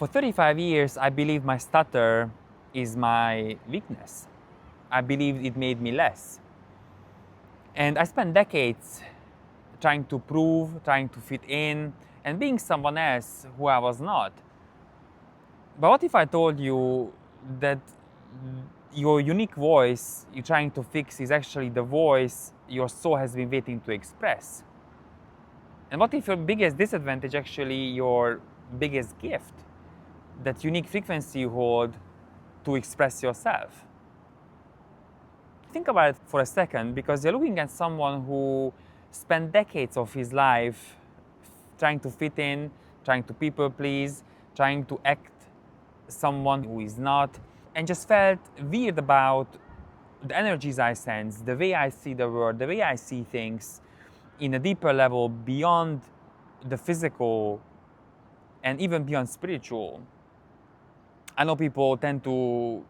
For 35 years, I believed my stutter is my weakness. I believed it made me less. And I spent decades trying to prove, trying to fit in, and being someone else who I was not. But what if I told you that your unique voice you're trying to fix is actually the voice your soul has been waiting to express? And what if your biggest disadvantage actually your biggest gift? That unique frequency you hold to express yourself. Think about it for a second, because you're looking at someone who spent decades of his life trying to fit in, trying to people please, trying to act someone who is not, and just felt weird about the energies I sense, the way I see the world, the way I see things in a deeper level beyond the physical and even beyond spiritual. I know people tend to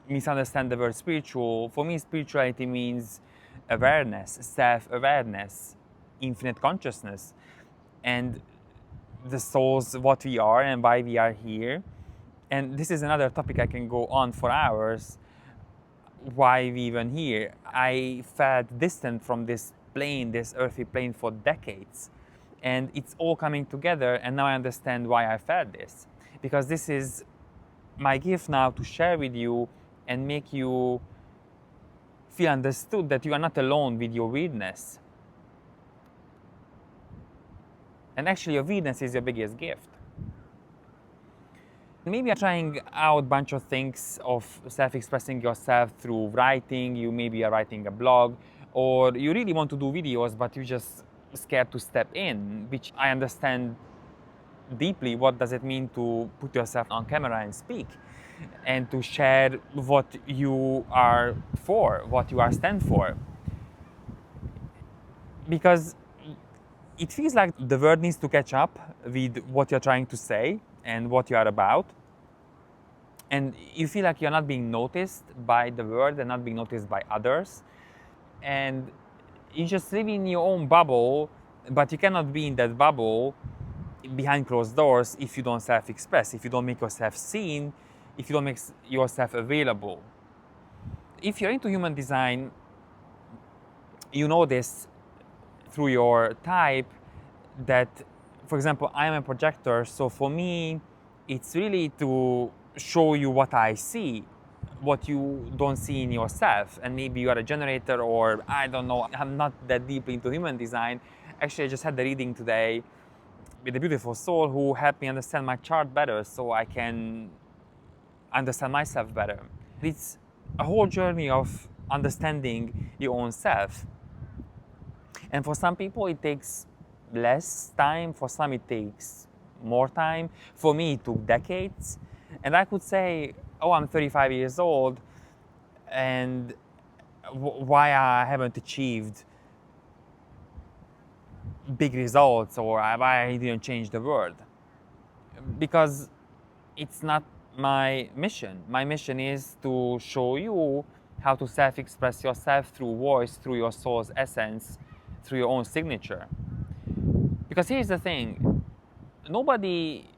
misunderstand the word spiritual. For me, spirituality means awareness, self-awareness, infinite consciousness, and the soul's what we are and why we are here. And this is another topic I can go on for hours, why we even here. I felt distant from this plane, this earthly plane, for decades. And it's all coming together, and now I understand why I felt this. Because this is my gift now to share with you and make you feel understood that you are not alone with your weirdness. And actually your weirdness is your biggest gift. Maybe you're trying out a bunch of things of self-expressing yourself through writing. You maybe are writing a blog, or you really want to do videos but you're just scared to step in, which I understand deeply. What does it mean to put yourself on camera and speak and to share what you are for, what you are stand for? Because it feels like the world needs to catch up with what you're trying to say and what you are about. And you feel like you're not being noticed by the world and not being noticed by others. And you just live in your own bubble, but you cannot be in that bubble behind closed doors if you don't self-express, if you don't make yourself seen, if you don't make yourself available. If you're into human design, you know this through your type, that, for example, I am a projector, so for me, it's really to show you what I see, what you don't see in yourself. And maybe you are a generator, or I don't know, I'm not that deep into human design. Actually, I just had the reading today with a beautiful soul who helped me understand my chart better so I can understand myself better. It's a whole journey of understanding your own self. And for some people it takes less time, for some it takes more time. For me it took decades. And I could say, oh, I'm 35 years old, and why I haven't achieved big results, or why I didn't change the world. Because it's not my mission. My mission is to show you how to self-express yourself through voice, through your soul's essence, through your own signature. Because here's the thing, nobody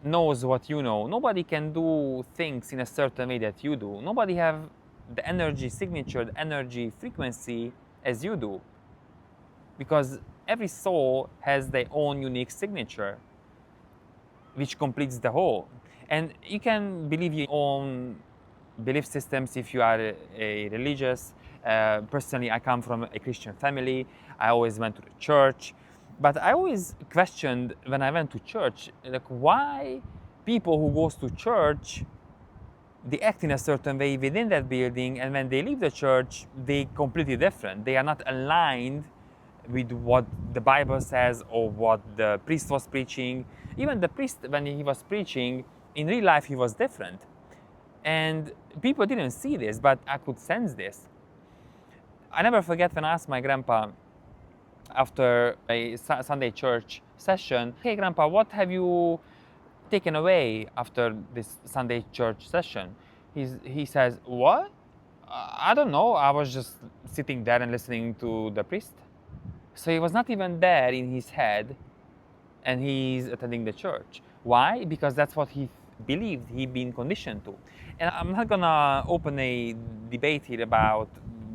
knows what you know. Nobody can do things in a certain way that you do. Nobody have the energy signature, the energy frequency as you do. Because every soul has their own unique signature, which completes the whole. And you can believe your own belief systems if you are a religious. Personally, I come from a Christian family. I always went to the church. But I always questioned when I went to church, like, why people who goes to church, they act in a certain way within that building, and when they leave the church, they completely different. They are not aligned with what the Bible says or what the priest was preaching. Even the priest, when he was preaching, in real life he was different. And people didn't see this, but I could sense this. I never forget when I asked my grandpa after a Sunday church session, hey grandpa, what have you taken away after this Sunday church session? He says, what? I don't know, I was just sitting there and listening to the priest. So he was not even there in his head, and he's attending the church. Why? Because that's what he believed, he'd been conditioned to. And I'm not gonna open a debate here about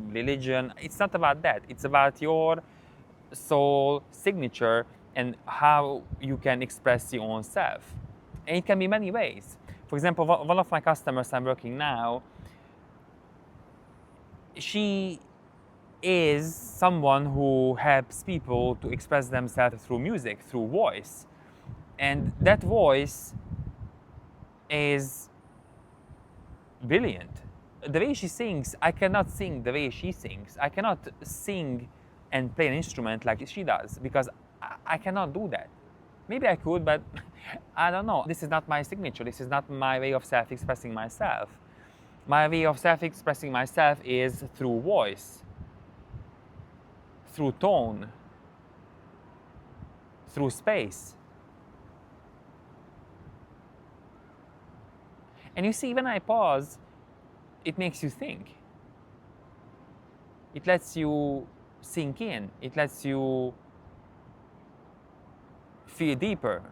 religion. It's not about that. It's about your soul signature and how you can express your own self. And it can be many ways. For example, one of my customers I'm working now, she is someone who helps people to express themselves through music, through voice. And that voice is brilliant. The way she sings, I cannot sing the way she sings. I cannot sing and play an instrument like she does because I cannot do that. Maybe I could, but I don't know. This is not my signature. This is not my way of self-expressing myself. My way of self-expressing myself is through voice, through tone, through space. And you see, when I pause, it makes you think. It lets you sink in. It lets you feel deeper,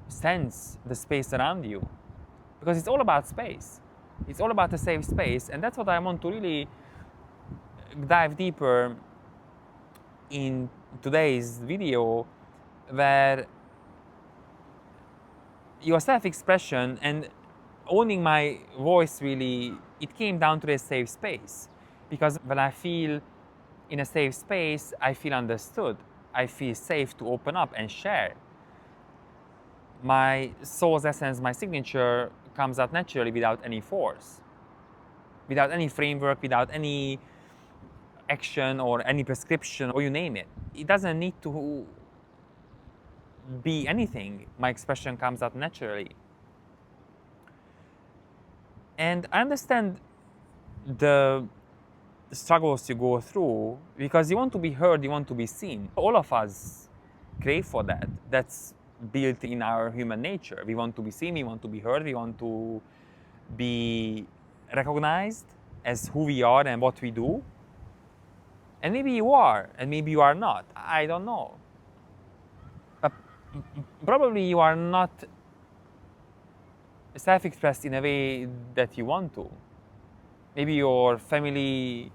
sense the space around you. Because it's all about space. It's all about a safe space. And that's what I want to really dive deeper in today's video, where your self-expression and owning my voice, really, it came down to a safe space. Because when I feel in a safe space, I feel understood. I feel safe to open up and share. My soul's essence, my signature, comes out naturally without any force, without any framework, without any action or any prescription, or you name it. It doesn't need to be anything. My expression comes out naturally. And I understand the struggles you go through because you want to be heard, you want to be seen. All of us crave for that. That's built in our human nature. We want to be seen, we want to be heard, we want to be recognized as who we are and what we do. And maybe you are, and maybe you are not. I don't know. But probably you are not self-expressed in a way that you want to. Maybe your family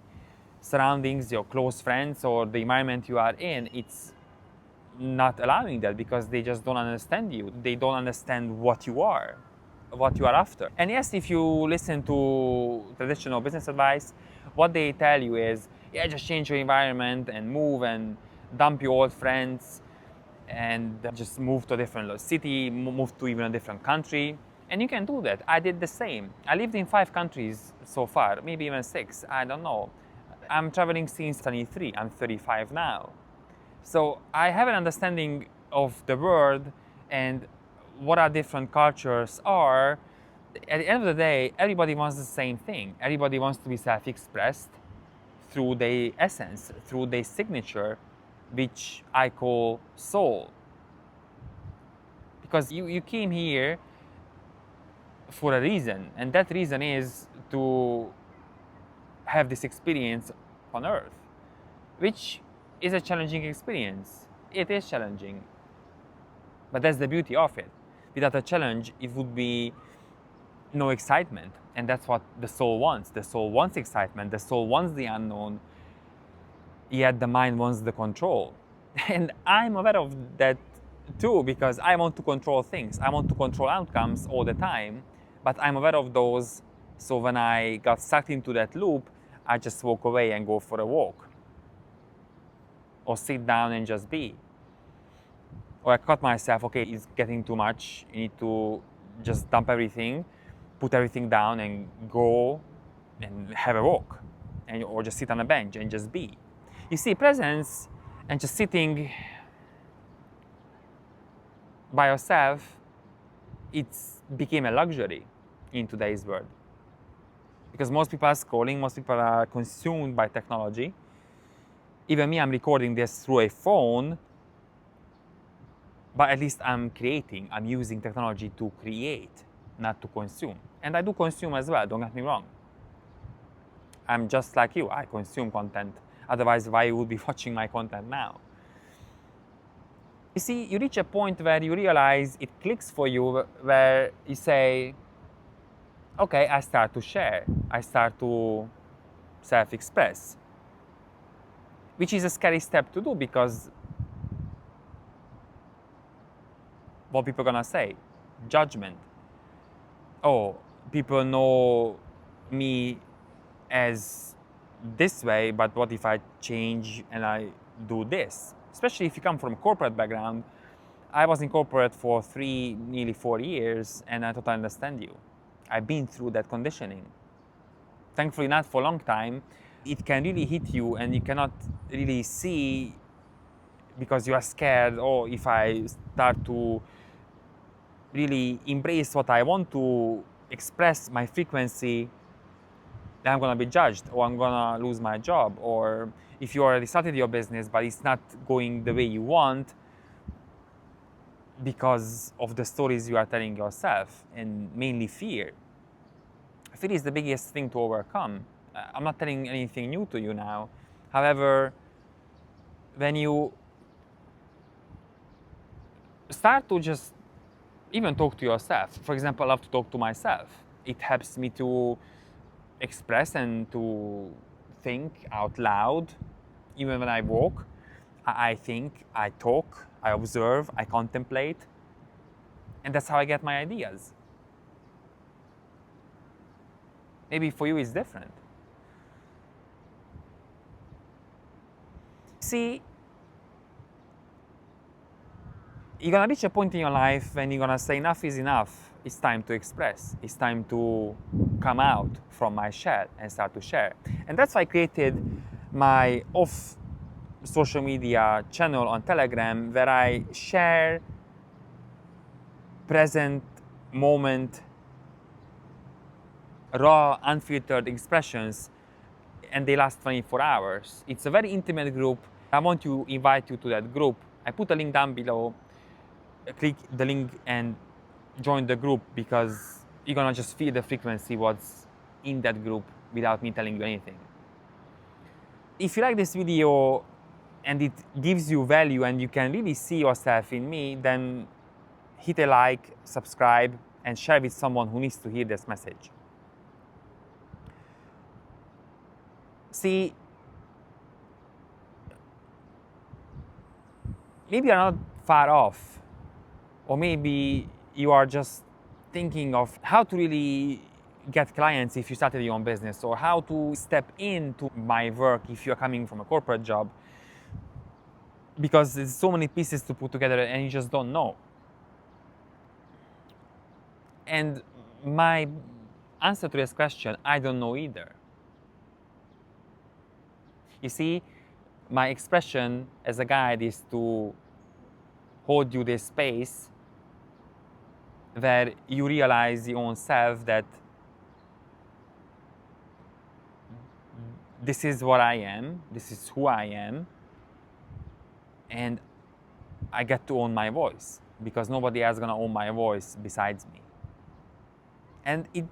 surroundings, your close friends, or the environment you are in, it's not allowing that because they just don't understand you. They don't understand what you are after. And yes, if you listen to traditional business advice, what they tell you is, yeah, just change your environment and move and dump your old friends and just move to a different city, move to even a different country. And you can do that. I did the same. I lived in 5 countries so far, maybe even 6, I don't know. I'm traveling since 23, I'm 35 now. So I have an understanding of the world and what our different cultures are. At the end of the day, everybody wants the same thing. Everybody wants to be self-expressed through their essence, through their signature, which I call soul. Because you came here for a reason, and that reason is to have this experience on Earth, which is a challenging experience. It is challenging, but that's the beauty of it. Without a challenge, it would be no excitement, and that's what the soul wants. The soul wants excitement, the soul wants the unknown, yet the mind wants the control. And I'm aware of that too, because I want to control things. I want to control outcomes all the time, but I'm aware of those. So when I got sucked into that loop, I just walk away and go for a walk, or sit down and just be. Or I cut myself, okay, it's getting too much, you need to just dump everything, put everything down and go and have a walk, or just sit on a bench and just be. You see, presence and just sitting by yourself, it's became a luxury in today's world. Because most people are scrolling, most people are consumed by technology. Even me, I'm recording this through a phone, but at least I'm creating. I'm using technology to create, not to consume. And I do consume as well, don't get me wrong. I'm just like you, I consume content. Otherwise, why would be watching my content now? You see, you reach a point where you realize it clicks for you, where you say, okay, I start to share, I start to self-express, which is a scary step to do because what people are gonna say? Judgment. Oh, people know me as this way, but what if I change and I do this? Especially if you come from a corporate background. I was in corporate for nearly 4 years, and I totally understand you. I've been through that conditioning. Thankfully, not for a long time. It can really hit you, and you cannot really see because you are scared. Oh, if I start to really embrace what I want to express my frequency, then I'm gonna be judged, or I'm gonna lose my job. Or if you already started your business but it's not going the way you want because of the stories you are telling yourself, and mainly fear. Fear is the biggest thing to overcome. I'm not telling anything new to you now. However, when you start to just even talk to yourself, for example, I love to talk to myself. It helps me to express and to think out loud. Even when I walk, I think, I talk, I observe, I contemplate, and that's how I get my ideas. Maybe for you it's different. See, you're gonna reach a point in your life when you're gonna say enough is enough. It's time to express. It's time to come out from my shell and start to share. And that's why I created my off social media channel on Telegram, where I share present moment, raw, unfiltered expressions, and they last 24 hours. It's a very intimate group. I want to invite you to that group. I put a link down below. Click the link and join the group, because you're gonna just feel the frequency what's in that group without me telling you anything. If you like this video and it gives you value and you can really see yourself in me, then hit a like, subscribe, and share with someone who needs to hear this message. See, maybe you're not far off, or maybe you are just thinking of how to really get clients if you started your own business, or how to step into my work if you're coming from a corporate job, because there's so many pieces to put together and you just don't know. And my answer to this question, I don't know either. You see, my expression as a guide is to hold you this space where you realize your own self that this is what I am, this is who I am, and I get to own my voice, because nobody else is gonna own my voice besides me. And it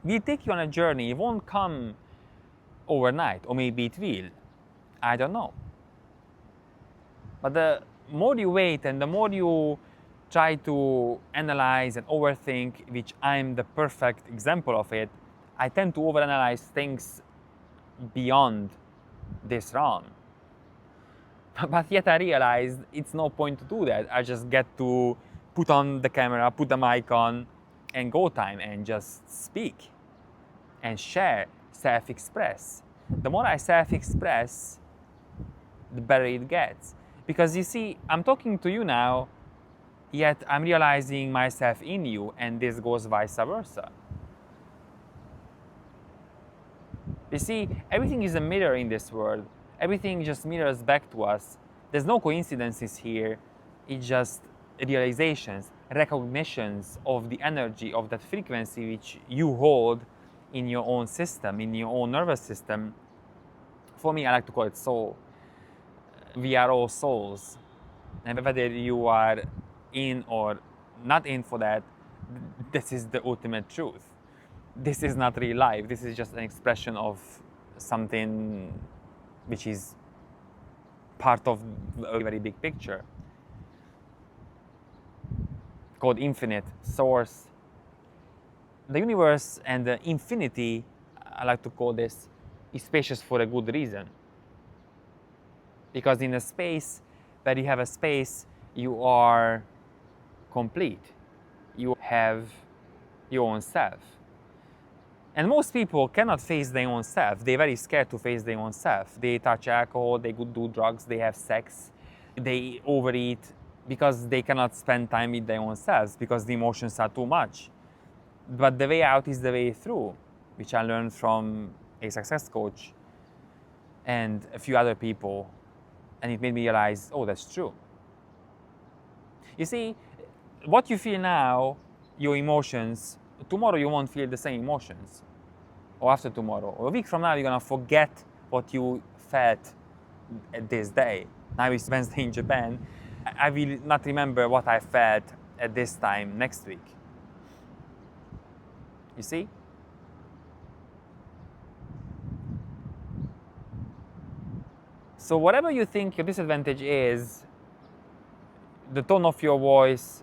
will take you on a journey. It won't come overnight, or maybe it will. I don't know. But the more you wait and the more you try to analyze and overthink, which I'm the perfect example of it, I tend to overanalyze things beyond this realm. But yet I realized it's no point to do that. I just get to put on the camera, put the mic on, and go time, and just speak and share, self-express. The more I self-express, the better it gets. Because you see, I'm talking to you now, yet I'm realizing myself in you, and this goes vice versa. You see, everything is a mirror in this world. Everything just mirrors back to us. There's no coincidences here. It's just realizations, recognitions of the energy of that frequency which you hold in your own system, in your own nervous system. For me, I like to call it soul. We are all souls. And whether you are in or not in for that, this is the ultimate truth. This is not real life. This is just an expression of something which is part of a very big picture. called infinite source. The universe and the infinity, I like to call this, is spacious for a good reason. Because in a space where you have a space, you are complete. You have your own self. And most people cannot face their own self. They're very scared to face their own self. They touch alcohol, they do drugs, they have sex, they overeat because they cannot spend time with their own selves because the emotions are too much. But the way out is the way through, which I learned from a success coach and a few other people. And it made me realize, oh, that's true. You see, what you feel now, your emotions, tomorrow you won't feel the same emotions. Or after tomorrow. Or a week from now, you're going to forget what you felt at this day. Now it's Wednesday in Japan. I will not remember what I felt at this time next week. You see? So whatever you think your disadvantage is, the tone of your voice,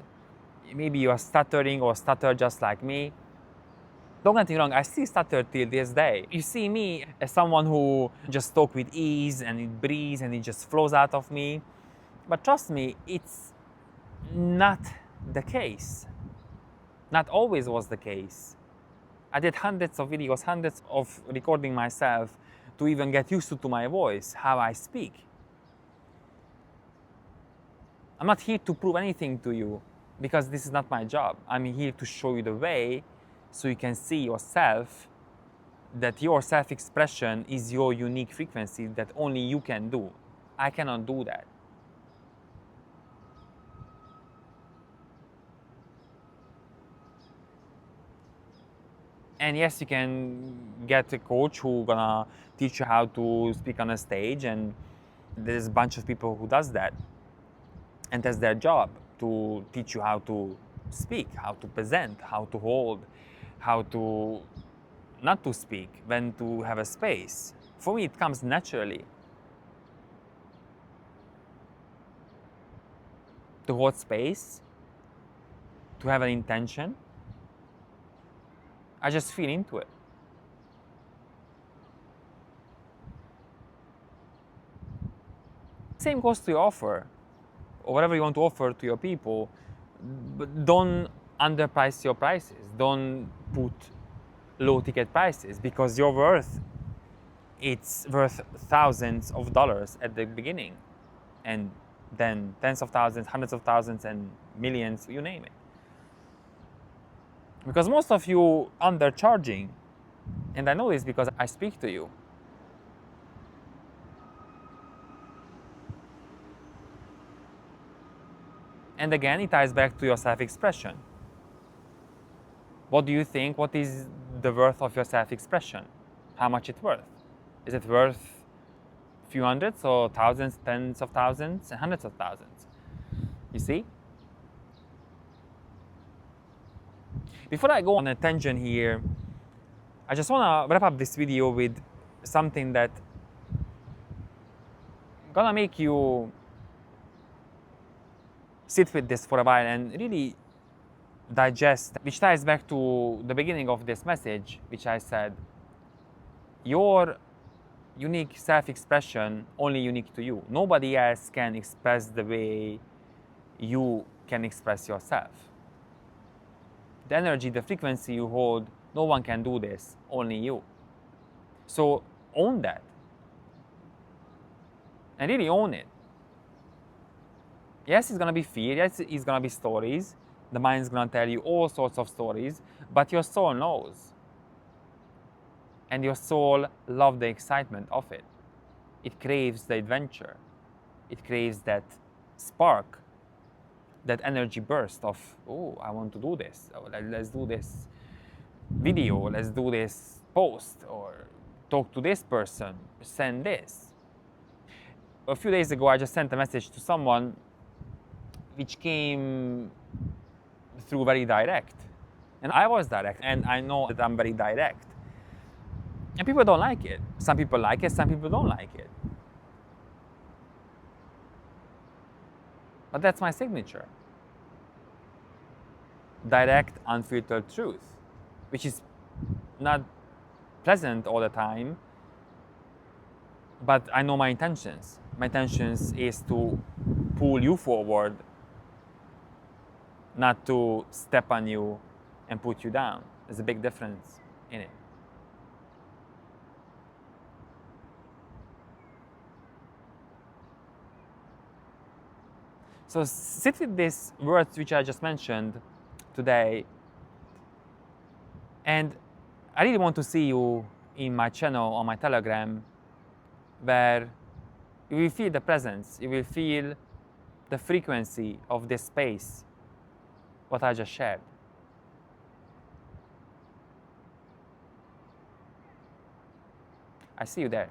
maybe you are stuttering or stutter just like me. Don't get me wrong, I still stutter till this day. You see me as someone who just talk with ease and it breathes and it just flows out of me. But trust me, it's not the case. Not always was the case. I did hundreds of videos, hundreds of recording myself to even get used to my voice, how I speak. I'm not here to prove anything to you because this is not my job. I'm here to show you the way so you can see yourself, that your self-expression is your unique frequency that only you can do. I cannot do that. And yes, you can get a coach who's gonna teach you how to speak on a stage, and there's a bunch of people who does that. And that's their job, to teach you how to speak, how to present, how to hold, how to not to speak, when to have a space. For me, it comes naturally. To hold space, to have an intention. I just feel into it. Same goes to your offer, or whatever you want to offer to your people. But don't underprice your prices. Don't put low ticket prices, because your worth, it's worth thousands of dollars at the beginning, and then tens of thousands, hundreds of thousands, and millions, you name it. Because most of you undercharging, and I know this because I speak to you. And again, it ties back to your self-expression. What do you think? What is the worth of your self-expression? How much it's worth? Is it worth a few hundreds or thousands, tens of thousands, and hundreds of thousands? You see? Before I go on a tangent here, I just want to wrap up this video with something that gonna make you sit with this for a while and really digest, which ties back to the beginning of this message, which I said, your unique self-expression only unique to you. Nobody else can express the way you can express yourself. The energy, the frequency you hold, no one can do this, only you. So own that. And really own it. Yes, it's gonna be fear, yes, it's gonna be stories. The mind's gonna tell you all sorts of stories, but your soul knows. And your soul loves the excitement of it. It craves the adventure. It craves that spark, that energy burst of, oh, I want to do this. Oh, let's do this video, let's do this post, or talk to this person, send this. A few days ago, I just sent a message to someone which came through very direct. And I was direct, and I know that I'm very direct. And people don't like it. Some people like it, some people don't like it. But that's my signature. direct, unfiltered truth, which is not pleasant all the time, but I know my intentions. My intentions is to pull you forward, not to step on you and put you down. There's a big difference in it. So sit with these words which I just mentioned today, and I really want to see you in my channel on my Telegram, where you will feel the presence, you will feel the frequency of this space, what I just shared. I see you there.